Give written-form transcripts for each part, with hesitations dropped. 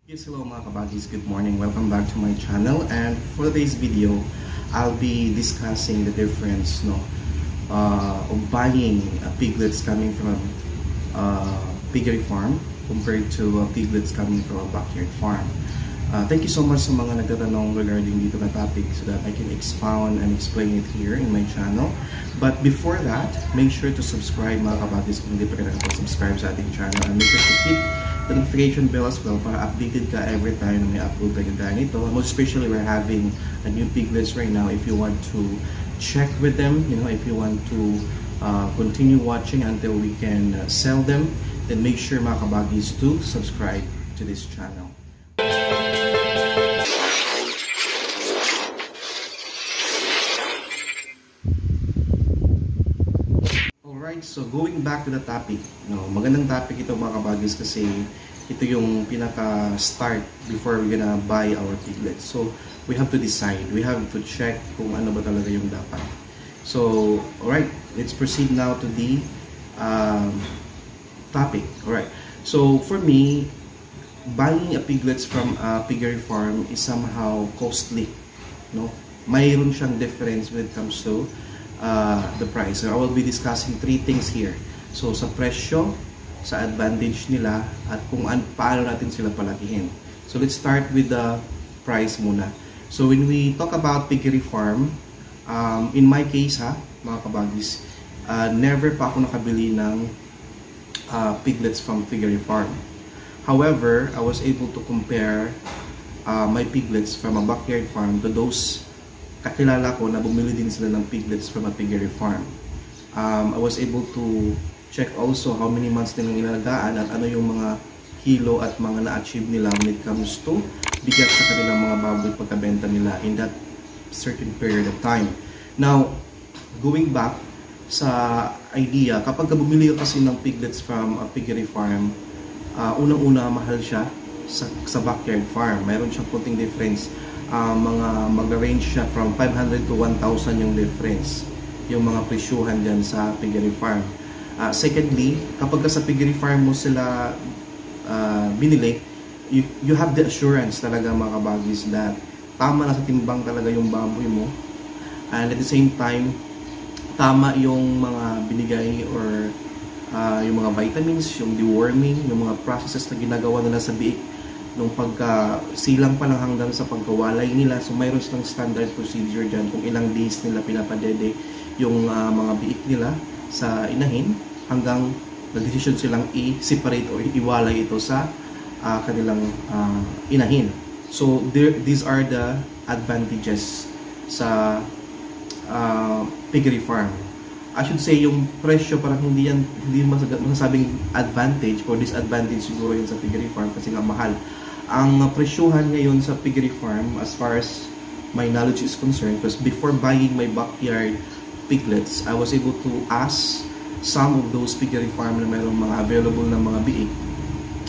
Yes, hello mga kabagis, good morning. Welcome back to my channel, and for today's video, I'll be discussing the difference of buying piglets coming from a piggery farm compared to piglets coming from a backyard farm. Thank you so much sa mga nagtatanong regarding dito na topic so that I can expound and explain it here in my channel. But before that, make sure to subscribe mga kabagis kung hindi pa kayo nakapag-subscribe sa ating channel, and make sure to hit the notification bell as well para updated ka every time na may upload tayo ganito. Most especially, we're having a new piglets right now. If you want to check with them, if you want to continue watching until we can sell them, then make sure mga kabagis to subscribe to this channel. Alright, so going back to the topic, magandang topic ito mga kabagis kasi ito yung pinaka-start before we're gonna buy our piglets. So, we have to decide, we have to check kung ano ba talaga yung dapat. So, alright, let's proceed now to the topic. Alright, so for me, buying a piglets from a piggery farm is somehow costly. Mayroon siyang difference when it comes to the price. So I will be discussing three things here. So sa presyo, sa advantage nila, at kung paano natin sila palakihin. So let's start with the price muna. So when we talk about piggery farm, in my case mga kabagis, never pa ako nakabili ng piglets from piggery farm. However, I was able to compare my piglets from a backyard farm to those kakilala ko na bumili din sila ng piglets from a piggery farm. I was able to check also how many months nilang inalagaan at ano yung mga kilo at mga na-achieve nila when it comes to bigat sa kanilang mga baboy pagkabenta nila in that certain period of time. Now, going back sa idea, kapag bumili ka kasi ng piglets from a piggery farm, unang-una mahal siya sa backyard farm. Mayroon siyang konting difference. Mag-range siya from 500 to 1,000 yung difference, yung mga presyuhan dyan sa piggery farm. Secondly, kapag sa piggery farm mo sila binili, you have the assurance talaga mga kabagis that tama na sa timbang talaga yung baboy mo, and at the same time tama yung mga binigay or yung mga vitamins, yung deworming, yung mga processes na ginagawa nila sa biik nung pagka-silang pa lang hanggang sa pagkawalay nila. So mayroon silang standard procedure dyan kung ilang days nila pinapadede yung mga biik nila sa inahin hanggang nag-decision silang i-separate or iwalay ito sa kanilang inahin. So these are the advantages sa piggery farm. I should say yung presyo parang hindi masasabing advantage or disadvantage siguro yun sa piggery farm kasi nga mahal. Ang presyuhan ngayon sa piggery farm, as far as my knowledge is concerned, because before buying my backyard piglets, I was able to ask some of those piggery farm na mayroong mga available na mga biik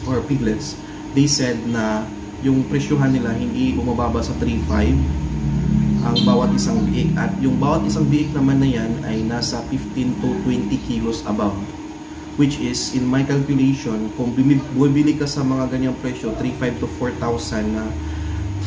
or piglets. They said na yung presyuhan nila hindi bumababa sa 3.5 ang bawat isang biik, at yung bawat isang biik naman na yan ay nasa 15 to 20 kilos above, which is in my calculation, kung bumibili ka sa mga ganyang presyo 3,500 to 4,000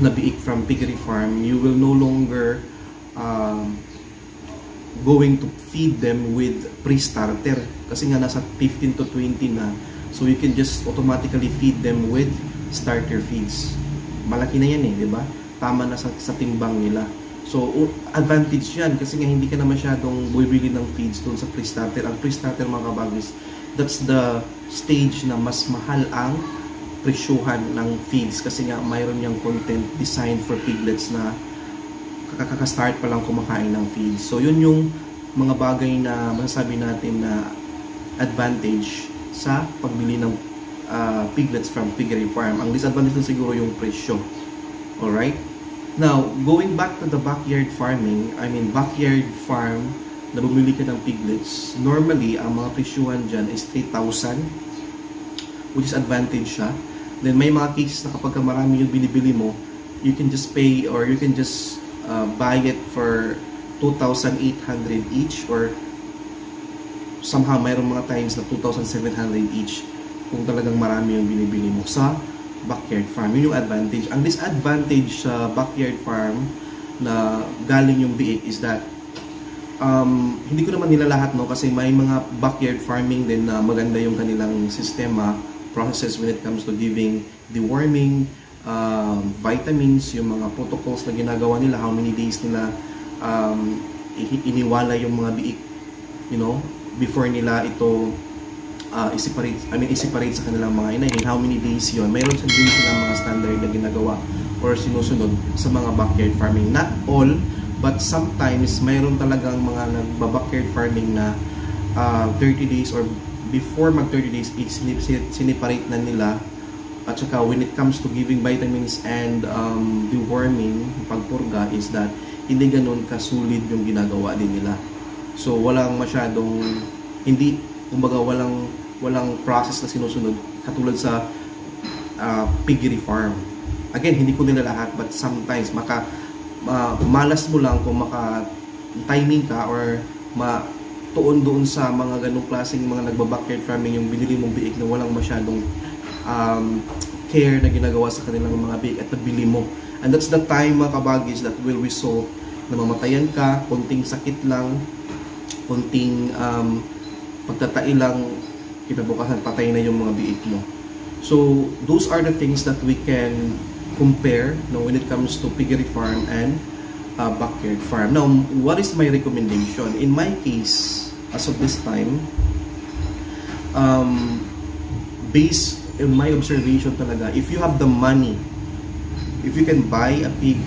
na biik from piggery farm, you will no longer going to feed them with pre-starter kasi nga nasa 15 to 20 na, so you can just automatically feed them with starter feeds. Malaki na yan di ba? Tama na sa timbang nila. So, advantage yan kasi nga hindi ka na masyadong bumibili ng feeds doon sa pre-starter. Ang pre-starter mga kabagis, that's the stage na mas mahal ang presyuhan ng feeds kasi nga mayroon niyang content designed for piglets na kakaka-start pa lang kumakain ng feeds. So, yun yung mga bagay na masasabi natin na advantage sa pagbili ng piglets from piggery farm. Ang disadvantage na siguro yung presyo. Alright? Now, going back to the backyard farming, backyard farm na bumili ka ng piglets, normally, ang mga presyuhan dyan is 3,000, which is advantage siya. Then, may mga cases na kapag marami yung binibili mo, you can just pay or you can just buy it for 2,800 each, or somehow mayroong mga times na 2,700 each kung talagang marami yung binibili mo. Sa backyard farm. Yun yung advantage. Ang disadvantage sa backyard farm na galing yung biik is that hindi ko naman nila lahat, no, kasi may mga backyard farming din na maganda yung kanilang sistema, process when it comes to giving deworming, vitamins, yung mga protocols na ginagawa nila, how many days nila iniwala yung mga biik, you know, before nila ito i-separate sa kanilang mga inahin, how many days yon. Mayroon sa din silang mga standard na ginagawa or sinusunod sa mga backyard farming. Not all, but sometimes mayroon talagang mga nagba-backyard farming na 30 days or before mag 30 days, siniparate na nila. At saka when it comes to giving vitamins and deworming, pagpurga, is that hindi ganun kasulid yung ginagawa din nila. So walang masyadong, hindi, kumbaga walang process na sinusunod katulad sa piggery farm. Again, hindi ko nila lahat, but sometimes malas mo lang kung maka-timing ka or matuon doon sa mga ganong klaseng mga nagba-backyard farming, yung binili mong biik na walang masyadong care na ginagawa sa kanilang mga biik at nabili mo. And that's the time, mga kabagis, that will result na mamatayan ka, konting sakit lang, konting pagtatai lang, kinabukasan patay na yung mga biik mo. So those are the things that we can compare, no, when it comes to piggery farm and backyard farm. Now, what is my recommendation? In my case, as of this time, based on my observation talaga, if you have the money, if you can buy a pig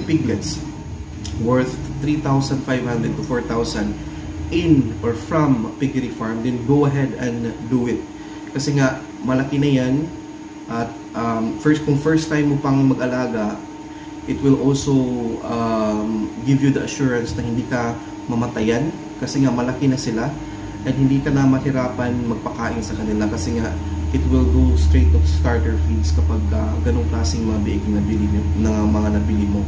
piglets worth 3,500 to 4,000 in or from piggery farm, then go ahead and do it. Kasi nga, malaki na yan. At kung first time mo pang mag-alaga, it will also give you the assurance na hindi ka mamatayan. Kasi nga, malaki na sila. At hindi ka na mahirapan magpakain sa kanila. Kasi nga, it will go straight to starter feeds kapag ganong klaseng mga biik na mga nabili mo.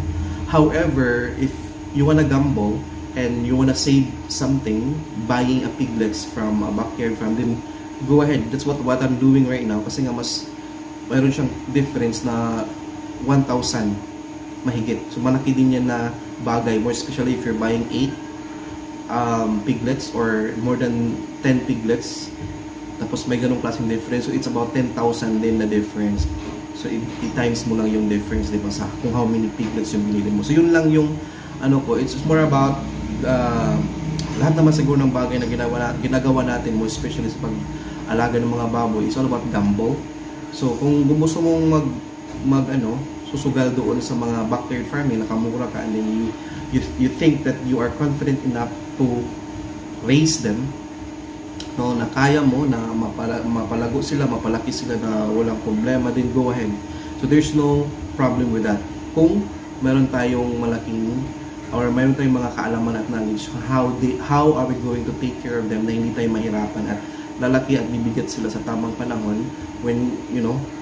However, if you wanna gamble, and you wanna save something, buying a piglets from a backyard farm, then go ahead. That's what I'm doing right now. Kasi nga mayroon siyang difference na 1,000 mahigit. So malaki din yan na bagay, more especially if you're buying 8 piglets or more than 10 piglets. Tapos may ganong klaseng difference. So it's about 10,000 din na difference. So i-times mo lang yung difference, di ba, sa kung how many piglets yung binili mo. So yun lang yung it's more about lahat naman siguro ng bagay na ginagawa natin, mo especially sa pag-alaga ng mga baboy, it's all about gamble. So kung gusto mong susugal doon sa mga backyard farming, nakamura ka, and then you think that you are confident enough to raise them, no, na kaya mo na mapalago sila, mapalaki sila na walang problema, then go ahead. So there's no problem with that. Kung meron tayong malaking or mayroon tayong mga kaalaman at knowledge, how are we going to take care of them na hindi tayo mahirapan at lalaki at bibigat sila sa tamang panahon when,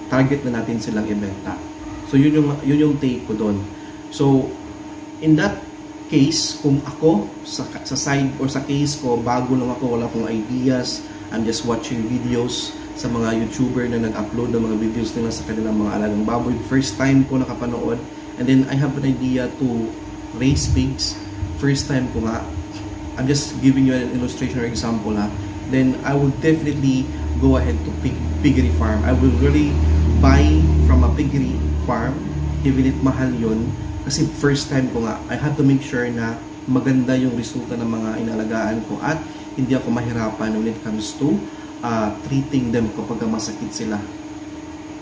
target na natin silang ibenta. So yun yung take ko doon. So in that case, kung ako sa side or sa case ko, bago lang ako, wala akong ideas, I'm just watching videos sa mga YouTuber na nag-upload ng mga videos nila sa kanilang mga alagang baboy. First time ko nakapanood, and then I have an idea to raise pigs. First time ko nga, I'm just giving you an illustration or example, then I will definitely go ahead to piggery farm. I will really buy from a piggery farm, even if mahal yun, kasi first time ko nga, I have to make sure na maganda yung resulta ng mga inalagaan ko at hindi ako mahirapan when it comes to treating them kapag masakit sila.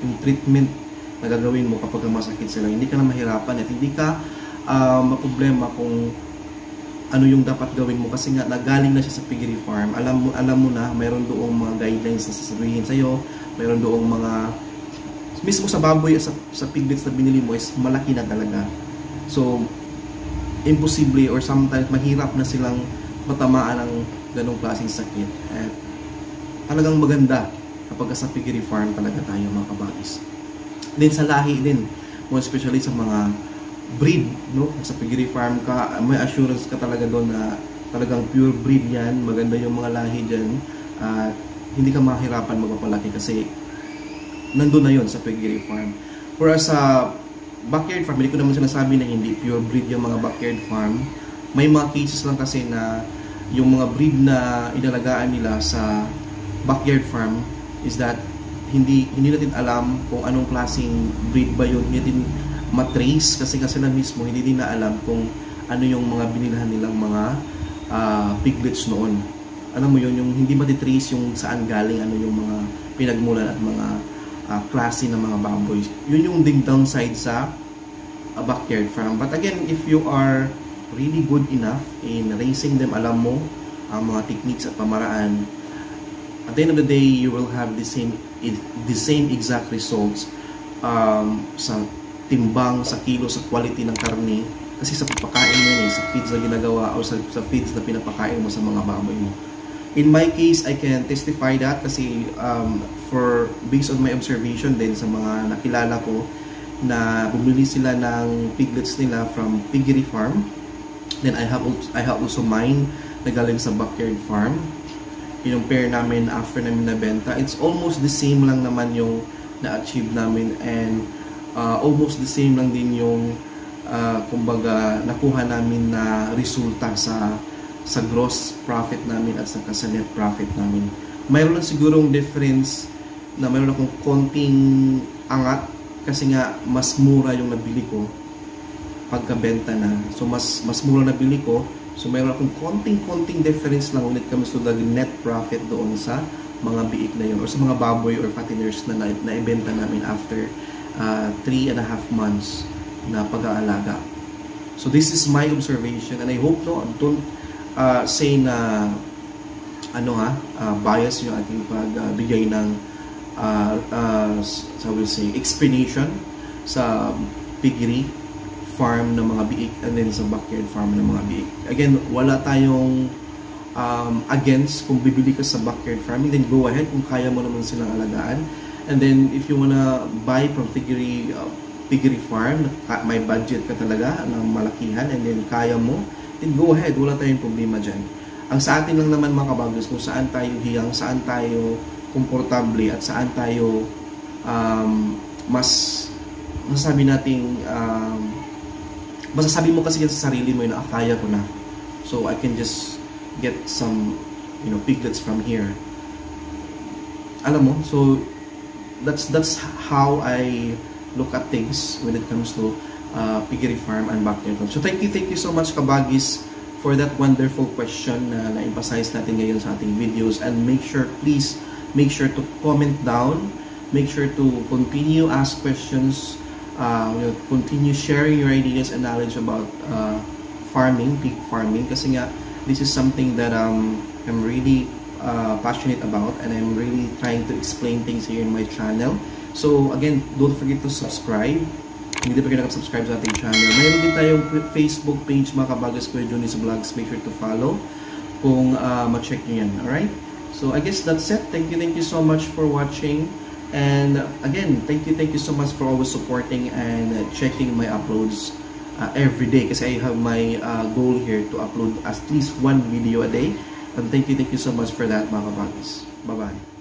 Yung treatment na gagawin mo kapag masakit sila, hindi ka na mahirapan at hindi ka maproblema kung ano yung dapat gawin mo, kasi nga nagaling na siya sa piggery farm. Alam mo na mayroon doong mga guidelines na sasabihin sa iyo, mayroon doong mga mismo sa baboy, sa piglets na binili mo is malaki na talaga. So imposible or sometimes mahirap na silang matamaan ng ganong klaseng sakit. At talagang maganda kapag sa piggery farm talaga tayo, mga kabagis. Then sa lahi din, more especially sa mga breed, no? Sa piggery farm ka, may assurance ka talaga doon na talagang pure breed yan, maganda yung mga lahi dyan, at hindi ka mahirapan magpapalaki kasi nandun na yon sa piggery farm. Whereas sa backyard farm, hindi ko naman sinasabi na hindi pure breed yung mga backyard farm. May mga cases lang kasi na yung mga breed na inalagaan nila sa backyard farm is that hindi natin alam kung anong klaseng breed ba yun. Hindi natin matrace kasi sila mismo hindi din na alam kung ano yung mga binilhan nilang mga piglets noon. Alam mo yun, yung hindi matitrace yung saan galing, ano yung mga pinagmulan at mga klase ng mga baboy. Yun yung ding downside sa backyard farm. But again, if you are really good enough in raising them, alam mo ang mga techniques at pamaraan, at the end of the day, you will have the same exact results sa timbang, sa kilo, sa quality ng karne. Kasi sa pagpakain mo yun, sa feeds na ginagawa o sa feeds na pinapakain mo sa mga baboy mo. In my case, I can testify that kasi based on my observation din sa mga nakilala ko na bumili sila ng piglets nila from piggery farm. Then I have also mine na galing sa backyard farm. Yung pair namin after namin nabenta, it's almost the same lang naman yung na-achieve namin, and almost the same lang din yung kumbaga nakuha namin na resulta sa gross profit namin at sa net profit namin. Mayroon lang sigurong difference na mayroon akong konting angat kasi nga mas mura yung nabili ko pagkabenta na. So mas mura nabili ko. So mayroon akong konting difference lang when it comes to the net profit doon sa mga biik na yun or sa mga baboy or fatteners na naibenta namin after 3.5 months na pag-aalaga. So this is my observation, and I hope don't say na bias yung ating pagbigay ng so we'll say explanation sa piggery farm ng mga biik and then sa backyard farm ng mga biik. Again, wala tayong against kung bibili ka sa backyard farming, then go ahead kung kaya mo naman silang alagaan. And then if you wanna buy from piggery farm, may budget ka talaga ng malakihan and then kaya mo, then go ahead, wala tayong problema dyan. Ang sa atin lang naman mga kabagos, kung saan tayo hiyang, saan tayo komportable at saan tayo masasabi nating masasabi mo kasi yan sa sarili mo na kaya ko na, so I can just get some piglets from here. Alam mo, so that's how I look at things when it comes to piggery farm and backyard farm. So thank you so much kabagis for that wonderful question na na-emphasize natin ngayon sa ating videos, and please make sure to comment down, make sure to continue ask questions, continue sharing your ideas and knowledge about pig farming, kasi nga this is something that I'm really passionate about, and I'm really trying to explain things here in my channel. So again, don't forget to subscribe. Hindi pa kayo nakasubscribe sa ating channel. Mayroon din tayong Facebook page mga kabagos, Kuya Johnny's Vlogs. Make sure to follow kung ma-check nyo yan. Alright? So I guess that's it. Thank you so much for watching. And again, thank you so much for always supporting and checking my uploads every day, kasi I have my goal here to upload at least one video a day. And thank you so much for that mga kabagos. Bye bye.